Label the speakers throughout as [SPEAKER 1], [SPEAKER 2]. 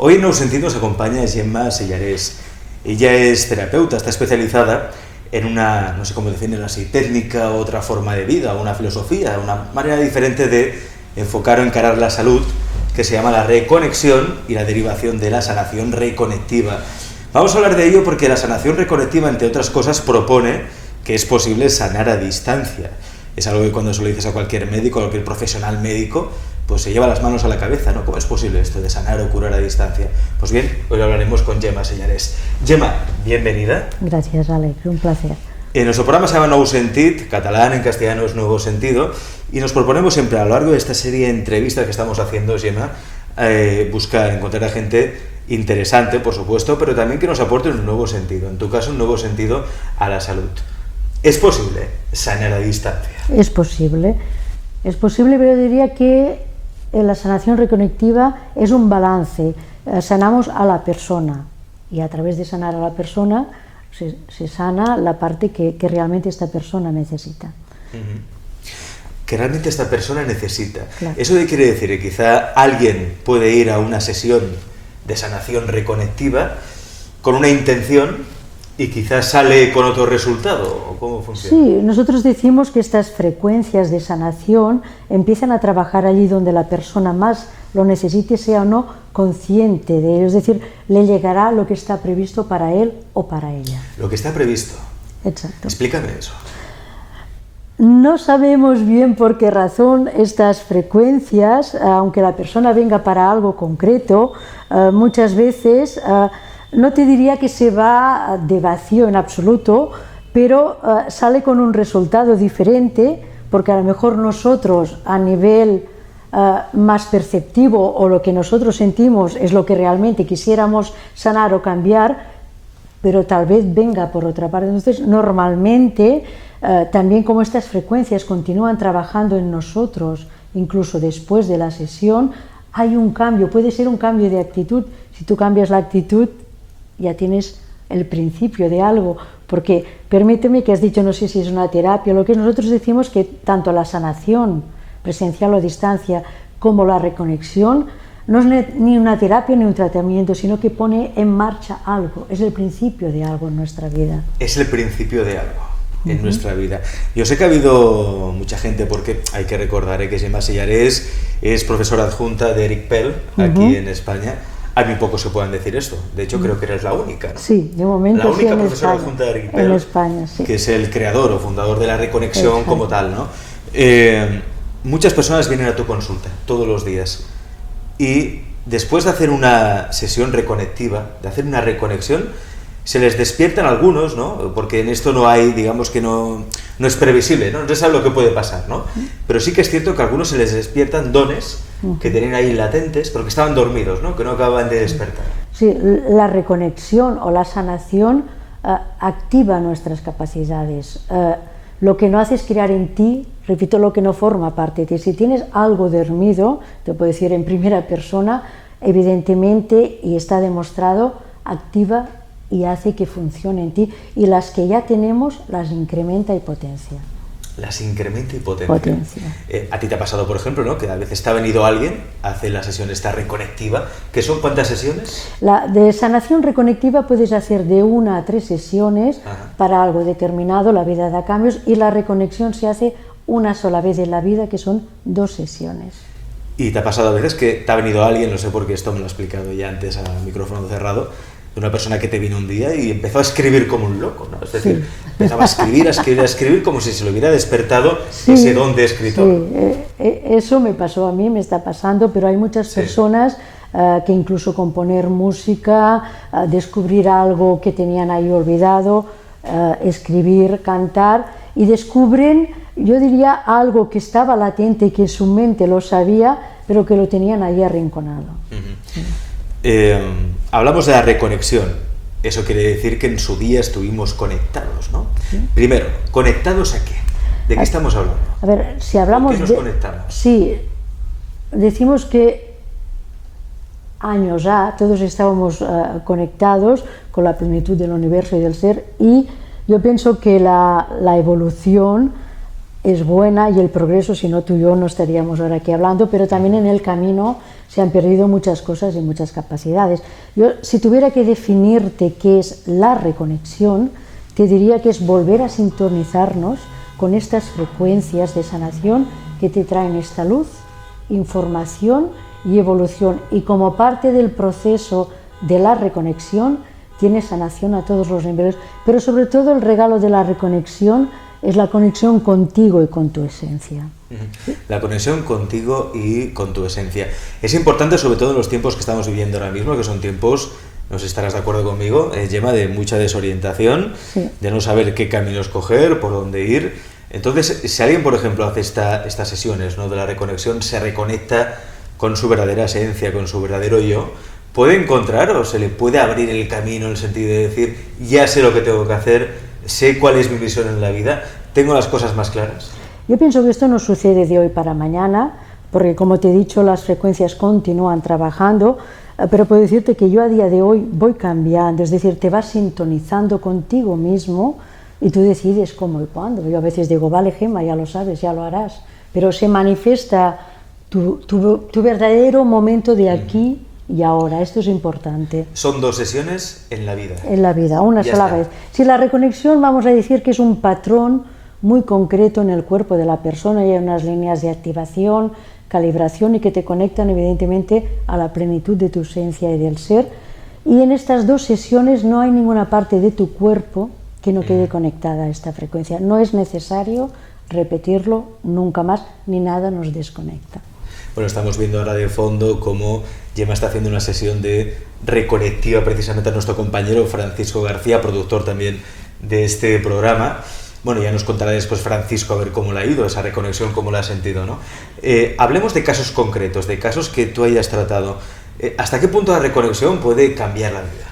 [SPEAKER 1] Hoy en Nou Sentit nos acompaña Gemma Sellarés. Ella es terapeuta, está especializada en una, no sé cómo definirla así, técnica, otra forma de vida, una filosofía, una manera diferente de enfocar o encarar la salud, que se llama la reconexión y la derivación de la sanación reconectiva. Vamos a hablar de ello porque la sanación reconectiva, entre otras cosas, propone que es posible sanar a distancia. Es algo que cuando se lo dices a cualquier médico, a cualquier profesional médico, pues se lleva las manos a la cabeza, ¿no? ¿Cómo es posible esto de sanar o curar a distancia? Pues bien, hoy hablaremos con Gemma Sellarés. Gemma, bienvenida.
[SPEAKER 2] Gracias, Alex, un placer.
[SPEAKER 1] Nuestro programa se llama Nou Sentit, catalán, en castellano es Nuevo Sentido, y nos proponemos siempre a lo largo de esta serie de entrevistas que estamos haciendo, Gemma, buscar, encontrar a gente interesante, por supuesto, pero también que nos aporte un nuevo sentido, en tu caso un nuevo sentido a la salud. ¿Es posible sanar a distancia?
[SPEAKER 2] Es posible, pero yo diría que la sanación reconectiva es un balance. Sanamos a la persona y a través de sanar a la persona se sana la parte que realmente esta persona necesita.
[SPEAKER 1] Que realmente esta persona necesita.
[SPEAKER 2] Claro.
[SPEAKER 1] ¿Eso qué quiere decir? Que quizá alguien puede ir a una sesión de sanación reconectiva con una intención y quizás sale con otro resultado, ¿o cómo funciona?
[SPEAKER 2] Sí, nosotros decimos que estas frecuencias de sanación empiezan a trabajar allí donde la persona más lo necesite, sea o no consciente de ello, es decir, le llegará lo que está previsto para él o para ella.
[SPEAKER 1] Lo que está previsto.
[SPEAKER 2] Exacto.
[SPEAKER 1] Explícame eso.
[SPEAKER 2] No sabemos bien por qué razón estas frecuencias, aunque la persona venga para algo concreto, muchas veces no te diría que se va de vacío en absoluto, pero sale con un resultado diferente, porque a lo mejor nosotros a nivel más perceptivo o lo que nosotros sentimos es lo que realmente quisiéramos sanar o cambiar, pero tal vez venga por otra parte. Entonces, normalmente, también como estas frecuencias continúan trabajando en nosotros, incluso después de la sesión, hay un cambio, puede ser un cambio de actitud. Si tú cambias la actitud, ya tienes el principio de algo, porque permíteme que has dicho, no sé si es una terapia, lo que nosotros decimos que tanto la sanación presencial o a distancia como la reconexión no es ni una terapia ni un tratamiento, sino que pone en marcha algo, es el principio de algo en nuestra vida.
[SPEAKER 1] Es el principio de algo en nuestra vida. Yo sé que ha habido mucha gente, porque hay que recordar que Gemma Sellarés es profesora adjunta de Eric Pell aquí en España. A mí poco se pueden decir esto. De hecho, creo que eres la única, ¿no?
[SPEAKER 2] Sí, de momento
[SPEAKER 1] la única
[SPEAKER 2] sí,
[SPEAKER 1] profesora
[SPEAKER 2] España,
[SPEAKER 1] adjunta de Eric Pell,
[SPEAKER 2] en España, sí.
[SPEAKER 1] Que es el creador o fundador de la reconexión.
[SPEAKER 2] Exacto.
[SPEAKER 1] Como tal, ¿no? Muchas personas vienen a tu consulta todos los días y después de hacer una sesión reconectiva, de hacer una reconexión, se les despiertan algunos, ¿no? Porque en esto no hay, digamos que no es previsible, ¿no? No se sabe lo que puede pasar, ¿no? Pero sí que es cierto que a algunos se les despiertan dones que tienen ahí latentes, pero que estaban dormidos, ¿no? Que no acaban de despertar.
[SPEAKER 2] Sí, la reconexión o la sanación activa nuestras capacidades. Lo que no hace es crear en ti, repito, lo que no forma parte de ti. Si tienes algo dormido, te puedo decir en primera persona, evidentemente, y está demostrado, activa y hace que funcione en ti, y las que ya tenemos las incrementa y potencia.
[SPEAKER 1] Las incrementa y potencia. A ti te ha pasado, por ejemplo, ¿no? Que a veces te ha venido alguien, hace la sesión esta reconectiva, que son ¿cuántas sesiones?
[SPEAKER 2] La de sanación reconectiva puedes hacer de 1 a 3 sesiones. Ajá. Para algo determinado, la vida da cambios, y la reconexión se hace una sola vez en la vida, que son 2 sesiones.
[SPEAKER 1] ¿Y te ha pasado a veces que te ha venido alguien, no sé por qué esto me lo ha explicado ya antes a micrófono cerrado, de una persona que te vino un día y empezó a escribir como un loco, ¿no? Es decir, sí. Empezaba a escribir como si se le hubiera despertado ese don de escritor.
[SPEAKER 2] Sí, eso me pasó a mí, me está pasando, pero hay muchas personas que incluso componer música, descubrir algo que tenían ahí olvidado, escribir, cantar, y descubren, yo diría, algo que estaba latente y que su mente lo sabía, pero que lo tenían ahí arrinconado. Sí.
[SPEAKER 1] Hablamos de la reconexión. Eso quiere decir que en su día estuvimos conectados, ¿no? Sí. Primero, ¿conectados a qué? ¿De qué estamos hablando?
[SPEAKER 2] A ver, si hablamos
[SPEAKER 1] ¿Por qué nos conectamos?
[SPEAKER 2] Sí, decimos que años todos estábamos conectados con la plenitud del universo y del ser, y yo pienso que la evolución es buena y el progreso, si no tú y yo no estaríamos ahora aquí hablando, pero también en el camino se han perdido muchas cosas y muchas capacidades. Yo, si tuviera que definirte qué es la reconexión, te diría que es volver a sintonizarnos con estas frecuencias de sanación que te traen esta luz, información y evolución. Y como parte del proceso de la reconexión, tiene sanación a todos los niveles, pero sobre todo el regalo de la reconexión es la conexión contigo y con tu esencia.
[SPEAKER 1] La conexión contigo y con tu esencia. Es importante, sobre todo en los tiempos que estamos viviendo ahora mismo, que son tiempos, no sé si estarás de acuerdo conmigo, Gemma, de mucha desorientación, sí, de no saber qué caminos coger, por dónde ir. Entonces, si alguien, por ejemplo, hace estas sesiones, ¿no?, de la reconexión, se reconecta con su verdadera esencia, con su verdadero yo, ¿puede encontrar o se le puede abrir el camino en el sentido de decir, ya sé lo que tengo que hacer, sé cuál es mi misión en la vida, tengo las cosas más claras?
[SPEAKER 2] Yo pienso que esto no sucede de hoy para mañana, porque como te he dicho, las frecuencias continúan trabajando, pero puedo decirte que yo a día de hoy voy cambiando, es decir, te vas sintonizando contigo mismo y tú decides cómo y cuándo. Yo a veces digo, vale, Gemma, ya lo sabes, ya lo harás, pero se manifiesta tu verdadero momento de aquí y ahora. Esto es importante.
[SPEAKER 1] Son 2 sesiones en la vida.
[SPEAKER 2] En la vida, una sola vez. Si la reconexión, vamos a decir que es un patrón muy concreto en el cuerpo de la persona, y hay unas líneas de activación, calibración y que te conectan evidentemente a la plenitud de tu esencia y del ser. Y en estas 2 sesiones no hay ninguna parte de tu cuerpo que no quede conectada a esta frecuencia. No es necesario repetirlo nunca más, ni nada nos desconecta.
[SPEAKER 1] Bueno, estamos viendo ahora de fondo cómo Gemma está haciendo una sesión de reconectiva precisamente a nuestro compañero Francisco García, productor también de este programa. Bueno, ya nos contará después Francisco a ver cómo le ha ido esa reconexión, cómo la ha sentido, ¿no? Hablemos de casos concretos, de casos que tú hayas tratado. ¿Hasta qué punto la reconexión puede cambiar la vida?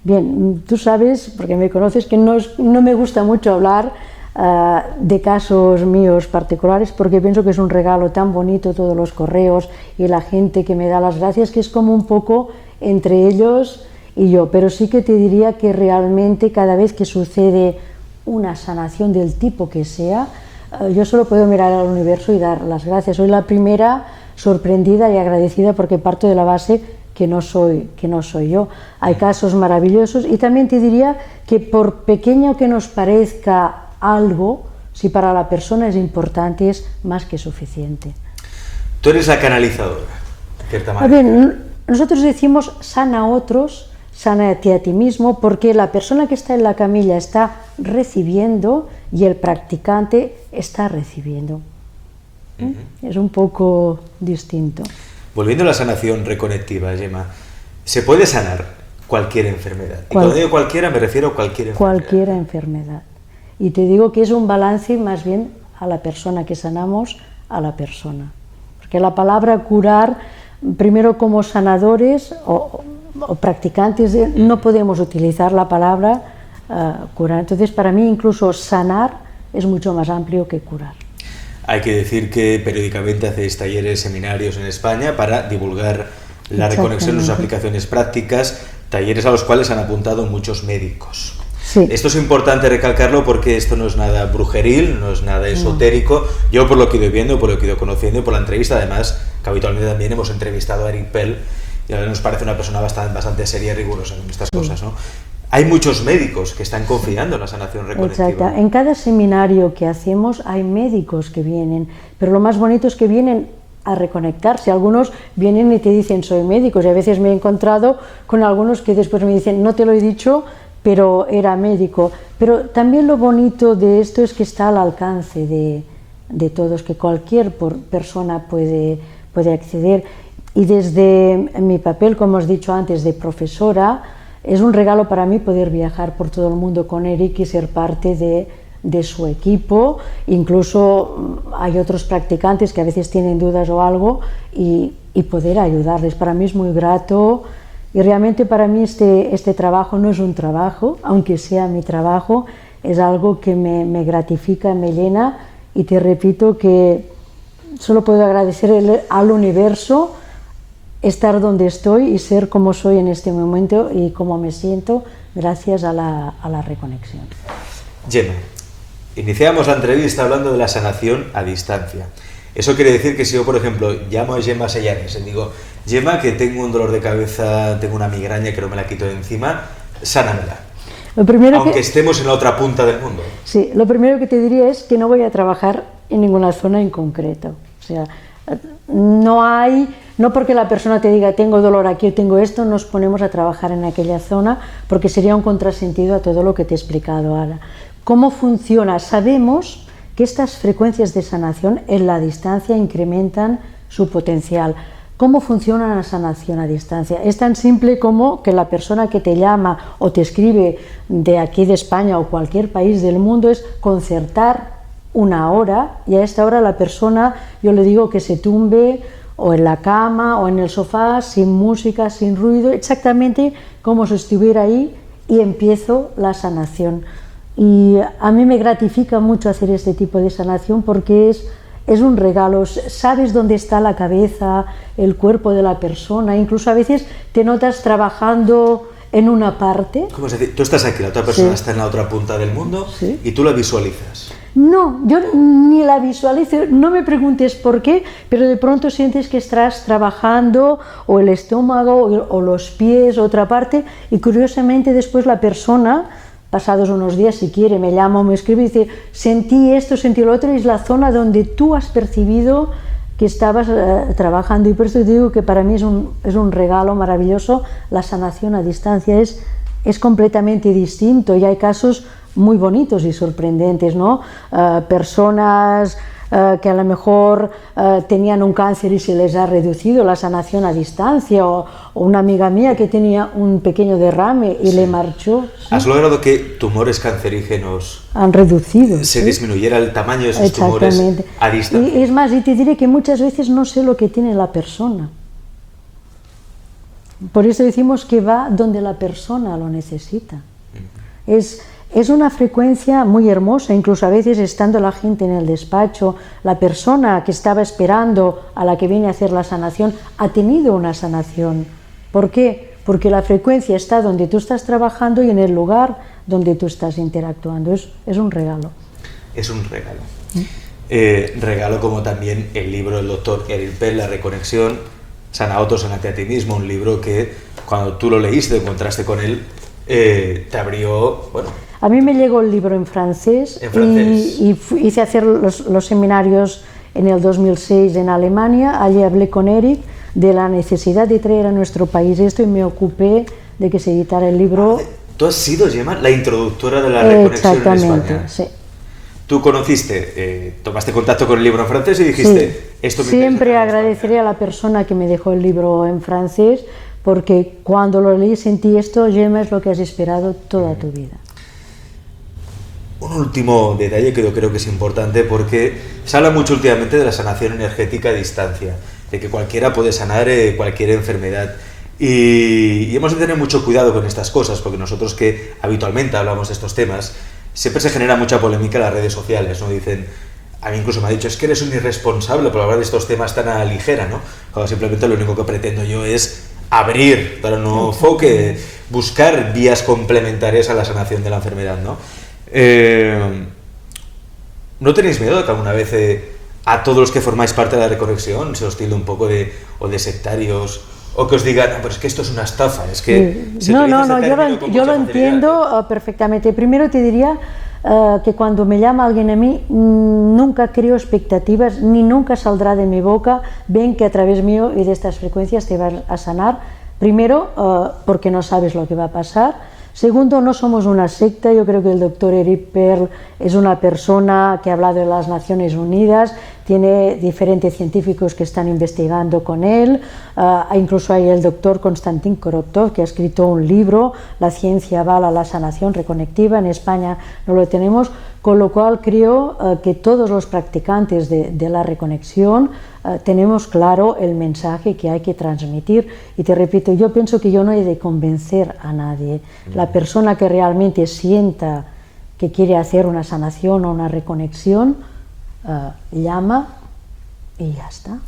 [SPEAKER 2] Bien, tú sabes, porque me conoces, que no me gusta mucho hablar de casos míos particulares, porque pienso que es un regalo tan bonito todos los correos y la gente que me da las gracias, que es como un poco entre ellos y yo, pero sí que te diría que realmente cada vez que sucede una sanación del tipo que sea, yo solo puedo mirar al universo y dar las gracias. Soy la primera sorprendida y agradecida porque parto de la base que no soy yo. Hay casos maravillosos y también te diría que por pequeño que nos parezca algo, si para la persona es importante, es más que suficiente.
[SPEAKER 1] Tú eres la canalizadora, de cierta manera.
[SPEAKER 2] Bien, nosotros decimos sana a otros, sánate a ti mismo, porque la persona que está en la camilla está recibiendo y el practicante está recibiendo. Es un poco distinto.
[SPEAKER 1] Volviendo a la sanación reconectiva, Gemma, ¿se puede sanar cualquier enfermedad? Y cuando digo cualquiera me refiero a cualquier enfermedad.
[SPEAKER 2] Cualquier enfermedad. Y te digo que es un balance más bien a la persona que sanamos, a la persona. Porque la palabra curar, primero como sanadores o practicantes, no podemos utilizar la palabra curar. Entonces, para mí incluso sanar es mucho más amplio que curar.
[SPEAKER 1] Hay que decir que periódicamente hacéis talleres, seminarios en España para divulgar la reconexión en sus aplicaciones prácticas, talleres a los cuales han apuntado muchos médicos.
[SPEAKER 2] Sí.
[SPEAKER 1] Esto es importante recalcarlo porque esto no es nada brujeril, no es nada esotérico. No. Yo, por lo que he ido viendo, por lo que he ido conociendo y por la entrevista, además, que habitualmente también hemos entrevistado a Eric Pell, y a ver, nos parece una persona bastante seria y rigurosa en estas cosas, ¿no? Hay muchos médicos que están confiando en la sanación reconectiva.
[SPEAKER 2] Exacto. En cada seminario que hacemos hay médicos que vienen, pero lo más bonito es que vienen a reconectarse. Algunos vienen y te dicen soy médico, y a veces me he encontrado con algunos que después me dicen no te lo he dicho, pero era médico. Pero también lo bonito de esto es que está al alcance de todos, que cualquier persona puede acceder. Y desde mi papel, como os he dicho antes, de profesora, es un regalo para mí poder viajar por todo el mundo con Eric y ser parte de su equipo. Incluso hay otros practicantes que a veces tienen dudas o algo y poder ayudarles. Para mí es muy grato y realmente para mí este trabajo no es un trabajo, aunque sea mi trabajo, es algo que me gratifica, me llena y te repito que solo puedo agradecer al universo estar donde estoy y ser como soy en este momento y como me siento gracias a la reconexión.
[SPEAKER 1] Gemma, Iniciamos la entrevista hablando de la sanación a distancia. Eso quiere decir que si yo, por ejemplo, llamo a Gemma Sellanes y digo, Gemma, que tengo un dolor de cabeza, tengo una migraña que no me la quito de encima, sánamela. Aunque estemos en la otra punta del mundo.
[SPEAKER 2] Sí, lo primero que te diría es que no voy a trabajar en ninguna zona en concreto. O sea, no porque la persona te diga tengo dolor aquí o tengo esto, nos ponemos a trabajar en aquella zona, porque sería un contrasentido a todo lo que te he explicado ahora. ¿Cómo funciona? Sabemos que estas frecuencias de sanación en la distancia incrementan su potencial. ¿Cómo funciona la sanación a distancia? Es tan simple como que la persona que te llama o te escribe de aquí de España o cualquier país del mundo es concertar una hora, y a esta hora la persona, yo le digo que se tumbe o en la cama o en el sofá, sin música, sin ruido, exactamente como si estuviera ahí, y empiezo la sanación. Y a mí me gratifica mucho hacer este tipo de sanación porque es un regalo. Sabes dónde está la cabeza, el cuerpo de la persona, incluso a veces te notas trabajando en una parte.
[SPEAKER 1] ¿Cómo se dice? Tú estás aquí, la otra persona está en la otra punta del mundo, y tú la visualizas.
[SPEAKER 2] No, yo ni la visualizo, no me preguntes por qué, pero de pronto sientes que estás trabajando o el estómago o los pies, otra parte, y curiosamente después la persona, pasados unos días, si quiere, me llama o me escribe y dice, sentí esto, sentí lo otro, y es la zona donde tú has percibido que estabas trabajando, y por eso te digo que para mí es un regalo maravilloso. La sanación a distancia es completamente distinto, y hay casos muy bonitos y sorprendentes, ¿no? Personas que a lo mejor tenían un cáncer y se les ha reducido la sanación a distancia, o una amiga mía que tenía un pequeño derrame y le marchó.
[SPEAKER 1] ¿Has logrado que tumores cancerígenos
[SPEAKER 2] han reducido?
[SPEAKER 1] Se disminuyera el tamaño de esos tumores a distancia.
[SPEAKER 2] Y es más, y te diré que muchas veces no sé lo que tiene la persona. Por eso decimos que va donde la persona lo necesita. Es una frecuencia muy hermosa, incluso a veces estando la gente en el despacho, la persona que estaba esperando a la que viene a hacer la sanación ha tenido una sanación. ¿Por qué? Porque la frecuencia está donde tú estás trabajando y en el lugar donde tú estás interactuando. Es un regalo.
[SPEAKER 1] Es un regalo. Regalo como también el libro del doctor Eric Bell, La Reconexión, Sana a otros, sánate a ti mismo, un libro que cuando tú lo leíste, te encontraste con él, te abrió, bueno...
[SPEAKER 2] A mí me llegó el libro en francés, y hice hacer los seminarios en el 2006 en Alemania. Allí hablé con Eric de la necesidad de traer a nuestro país esto y me ocupé de que se editara el libro.
[SPEAKER 1] Tú has sido, Gemma, la introductora de la reconexión en España.
[SPEAKER 2] Sí.
[SPEAKER 1] Tú conociste, tomaste contacto con el libro en francés y dijiste, esto me
[SPEAKER 2] siempre agradeceré a la persona que me dejó el libro en francés, porque cuando lo leí sentí esto, Gemma, es lo que has esperado toda tu vida.
[SPEAKER 1] Un último detalle que yo creo que es importante, porque se habla mucho últimamente de la sanación energética a distancia, de que cualquiera puede sanar cualquier enfermedad, y hemos de tener mucho cuidado con estas cosas, porque nosotros que habitualmente hablamos de estos temas, siempre se genera mucha polémica en las redes sociales, ¿no? Dicen, a mí incluso me ha dicho, es que eres un irresponsable por hablar de estos temas tan a la ligera, ¿no? Cuando simplemente lo único que pretendo yo es abrir, para no enfoque, buscar vías complementarias a la sanación de la enfermedad, ¿no? ¿No tenéis miedo de que alguna vez a todos los que formáis parte de la reconexión se os tilde un poco de sectarios, o que os digan, pero es que esto es una estafa? Es que
[SPEAKER 2] no, yo lo entiendo perfectamente. Primero te diría que cuando me llama alguien a mí, nunca creo expectativas, ni nunca saldrá de mi boca, ven que a través mío y de estas frecuencias te vas a sanar. Primero, porque no sabes lo que va a pasar. Segundo, no somos una secta. Yo creo que el doctor Eric Pearl es una persona que ha hablado de las Naciones Unidas, tiene diferentes científicos que están investigando con él, incluso hay el doctor Konstantin Korotkov, que ha escrito un libro, La ciencia avala la sanación reconectiva. En España no lo tenemos, con lo cual creo que todos los practicantes de la reconexión tenemos claro el mensaje que hay que transmitir. Y te repito, yo pienso que yo no he de convencer a nadie. La persona que realmente sienta que quiere hacer una sanación o una reconexión, llama y ya está.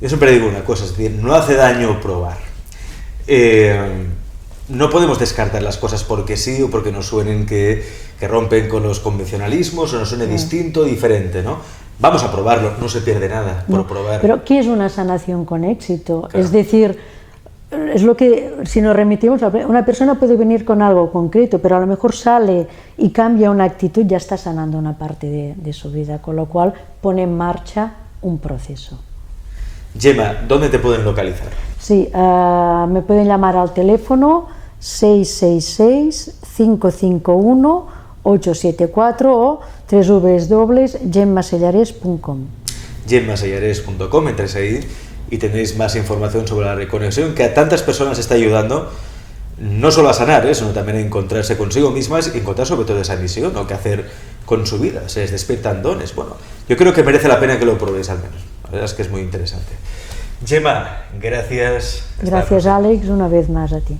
[SPEAKER 1] Yo siempre digo una cosa, es decir, no hace daño probar. no podemos descartar las cosas porque sí o porque nos suenen que rompen con los convencionalismos o nos suene distinto, diferente, ¿no? Vamos a probarlo, no se pierde nada por probar.
[SPEAKER 2] Pero ¿qué es una sanación con éxito?
[SPEAKER 1] Claro.
[SPEAKER 2] Es decir, es lo que, si nos remitimos, una persona puede venir con algo concreto, pero a lo mejor sale y cambia una actitud, ya está sanando una parte de su vida, con lo cual pone en marcha un proceso.
[SPEAKER 1] Gemma, ¿dónde te pueden localizar?
[SPEAKER 2] Sí, me pueden llamar al teléfono 666-551-874 o www.gemmasellares.com.
[SPEAKER 1] gemmasellares.com, entréis ahí y tenéis más información sobre la reconexión que a tantas personas está ayudando, no solo a sanar, sino también a encontrarse consigo mismas y encontrar sobre todo esa misión o qué hacer con su vida. Se les despiertan dones. Bueno, yo creo que merece la pena que lo probéis al menos. La verdad es que es muy interesante. Gemma, gracias.
[SPEAKER 2] Gracias, Alex, una vez más a ti.